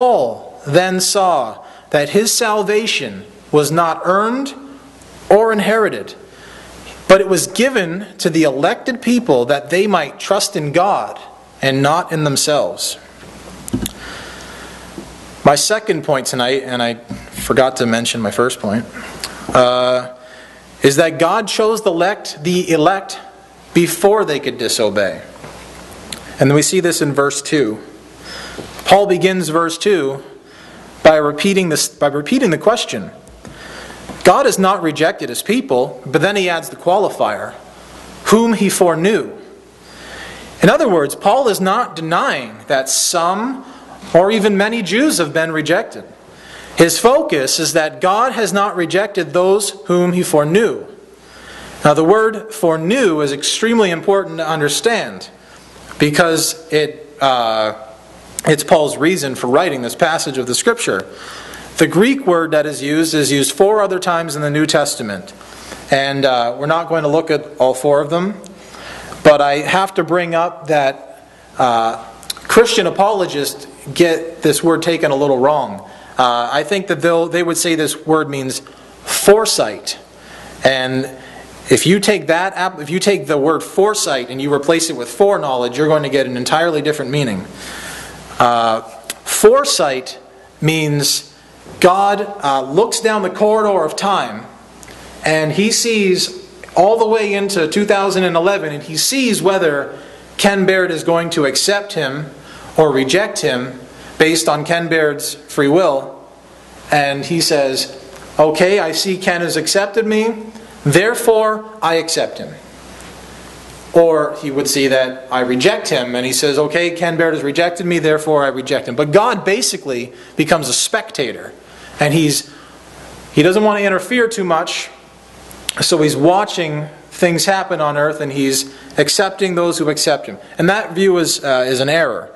Paul then saw that his salvation was not earned or inherited, but it was given to the elected people that they might trust in God and not in themselves. My second point tonight, and I forgot to mention my first point, is that God chose the elect before they could disobey. And we see this in verse 2. Paul begins verse 2 by repeating the question. God has not rejected his people, but then he adds the qualifier, whom he foreknew. In other words, Paul is not denying that some or even many Jews have been rejected. His focus is that God has not rejected those whom he foreknew. Now the word foreknew is extremely important to understand because it's Paul's reason for writing this passage of the Scripture. The Greek word that is used 4 other times in the New Testament. And we're not going to look at all 4 of them. But I have to bring up that Christian apologists get this word taken a little wrong. I think that they would say this word means foresight. And if you take the word foresight and you replace it with foreknowledge, you're going to get an entirely different meaning. Foresight means God looks down the corridor of time and he sees all the way into 2011 and he sees whether Ken Baird is going to accept him or reject him based on Ken Baird's free will. And he says, okay, I see Ken has accepted me, therefore I accept him. Or he would see that I reject him and he says, okay, Ken Baird has rejected me, therefore I reject him. But God basically becomes a spectator. And he doesn't want to interfere too much, so he's watching things happen on earth and he's accepting those who accept him. And that view is an error.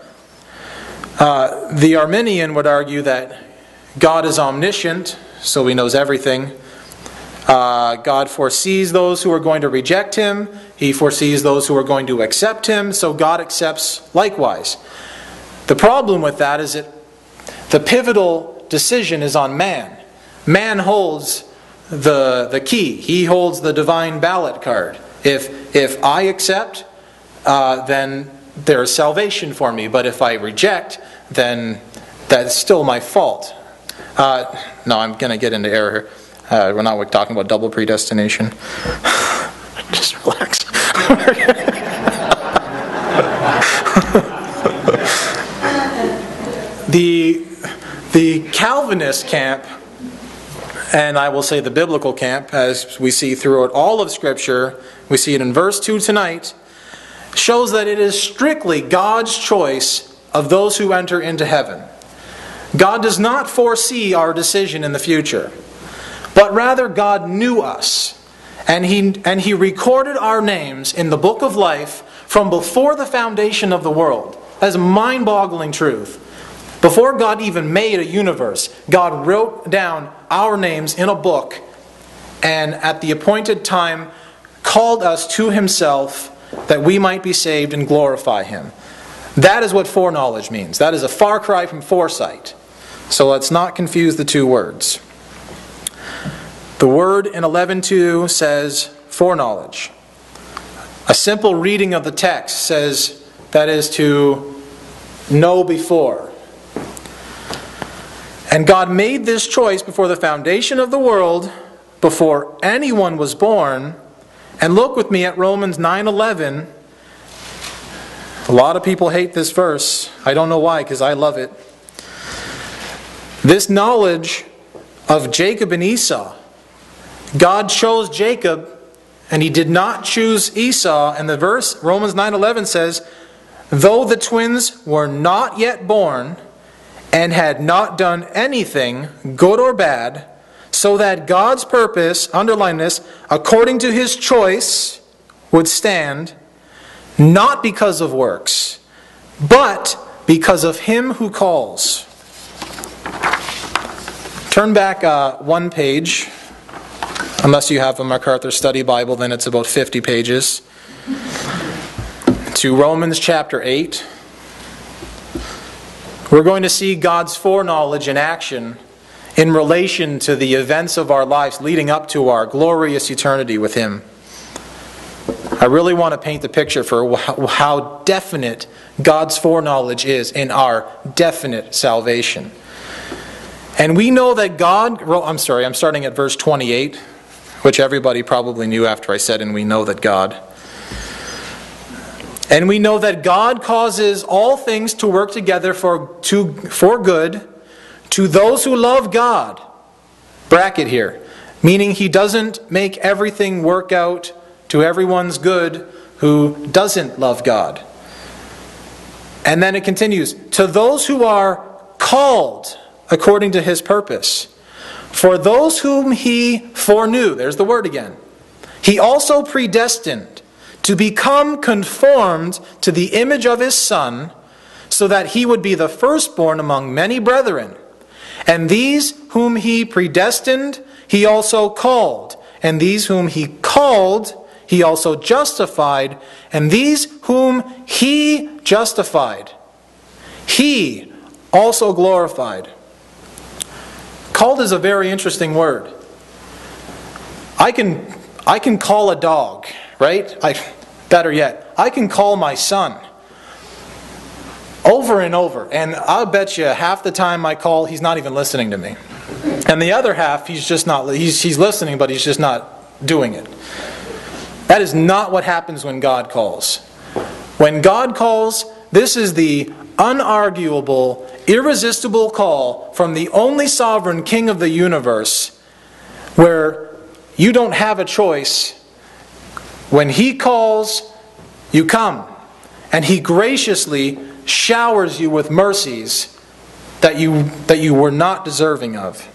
The Arminian would argue that God is omniscient, so he knows everything. God foresees those who are going to reject him. He foresees those who are going to accept him, so God accepts likewise. The problem with that is that the pivotal decision is on man. Man holds the key. He holds the divine ballot card. If I accept, then there is salvation for me. But if I reject, then that's still my fault. No, I'm going to get into error here. We're not talking about double predestination. Just relax. The Calvinist camp, and I will say the biblical camp, as we see throughout all of Scripture, we see it in verse 2 tonight, shows that it is strictly God's choice of those who enter into heaven. God does not foresee our decision in the future, but rather God knew us, and He recorded our names in the book of life from before the foundation of the world. That is a mind-boggling truth. Before God even made a universe, God wrote down our names in a book and at the appointed time called us to Himself that we might be saved and glorify Him. That is what foreknowledge means. That is a far cry from foresight. So let's not confuse the two words. The word in 11:2 says foreknowledge. A simple reading of the text says that is to know before. And God made this choice before the foundation of the world, before anyone was born. And look with me at Romans 9:11. A lot of people hate this verse. I don't know why, because I love it. This knowledge of Jacob and Esau. God chose Jacob, and He did not choose Esau. And the verse, Romans 9:11 says, though the twins were not yet born, and had not done anything, good or bad, so that God's purpose, underline this, according to His choice, would stand, not because of works, but because of Him who calls. Turn back one page, unless you have a MacArthur Study Bible, then it's about 50 pages, to Romans chapter 8. We're going to see God's foreknowledge in action in relation to the events of our lives leading up to our glorious eternity with Him. I really want to paint the picture for how definite God's foreknowledge is in our definite salvation. And we know that God... I'm starting at verse 28, which everybody probably knew after I said, and we know that God... And we know that God causes all things to work together for good to those who love God. Bracket here. Meaning He doesn't make everything work out to everyone's good who doesn't love God. And then it continues. To those who are called according to His purpose. For those whom He foreknew. There's the word again. He also predestined to become conformed to the image of His Son, so that He would be the firstborn among many brethren. And these whom He predestined, He also called. And these whom He called, He also justified. And these whom He justified, He also glorified. Called is a very interesting word. I can call a dog, right? Better yet, I can call my son over and over, and I'll bet you half the time I call, he's not even listening to me. And the other half, he's listening, but he's just not doing it. That is not what happens when God calls. When God calls, this is the unarguable, irresistible call from the only sovereign King of the universe, where you don't have a choice. When He calls, you come. And He graciously showers you with mercies that you were not deserving of.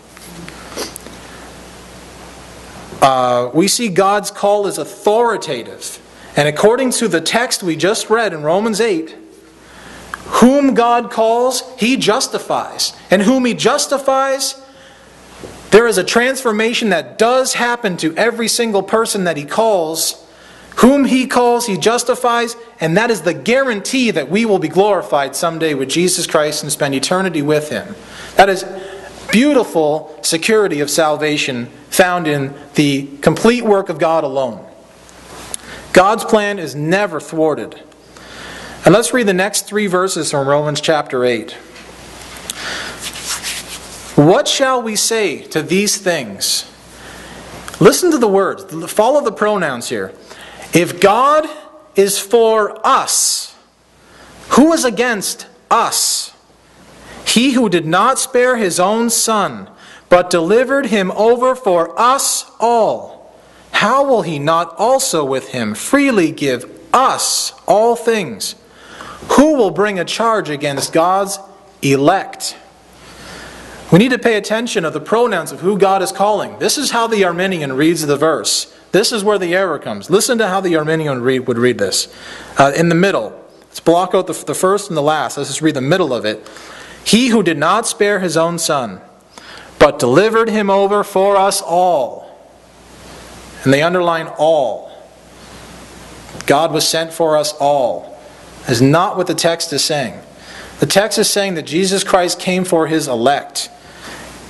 We see God's call is authoritative. And according to the text we just read in Romans 8, whom God calls, He justifies. And whom He justifies, there is a transformation that does happen to every single person that He calls. Whom He calls, He justifies, and that is the guarantee that we will be glorified someday with Jesus Christ and spend eternity with Him. That is beautiful security of salvation found in the complete work of God alone. God's plan is never thwarted. And let's read the next 3 verses from Romans chapter 8. What shall we say to these things? Listen to the words. Follow the pronouns here. If God is for us, who is against us? He who did not spare His own Son, but delivered Him over for us all, how will He not also with Him freely give us all things? Who will bring a charge against God's elect? We need to pay attention to the pronouns of who God is calling. This is how the Arminian reads the verse. This is where the error comes. Listen to how the Arminian would read this. In the middle. Let's block out the first and the last. Let's just read the middle of it. He who did not spare His own Son, but delivered Him over for us all. And they underline all. God was sent for us all. Is not what the text is saying. The text is saying that Jesus Christ came for His elect.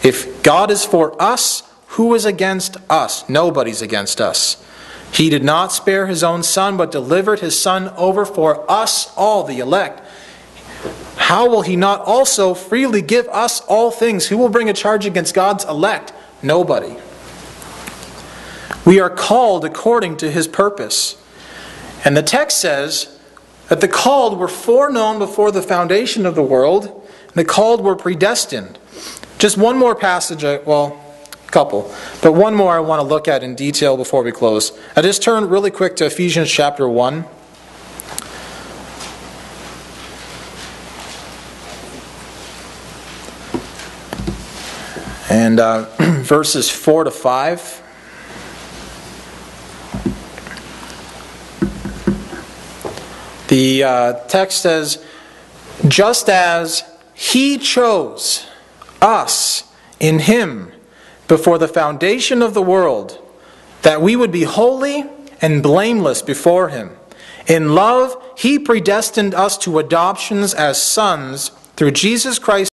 If God is for us, who is against us? Nobody's against us. He did not spare His own Son, but delivered His Son over for us all, the elect. How will He not also freely give us all things? Who will bring a charge against God's elect? Nobody. We are called according to His purpose. And the text says that the called were foreknown before the foundation of the world, and the called were predestined. Just one more passage, couple. But one more I want to look at in detail before we close. I just turn really quick to Ephesians chapter 1. And verses 4 to 5. The text says, just as He chose us in Him before the foundation of the world, that we would be holy and blameless before Him. In love, He predestined us to adoptions as sons through Jesus Christ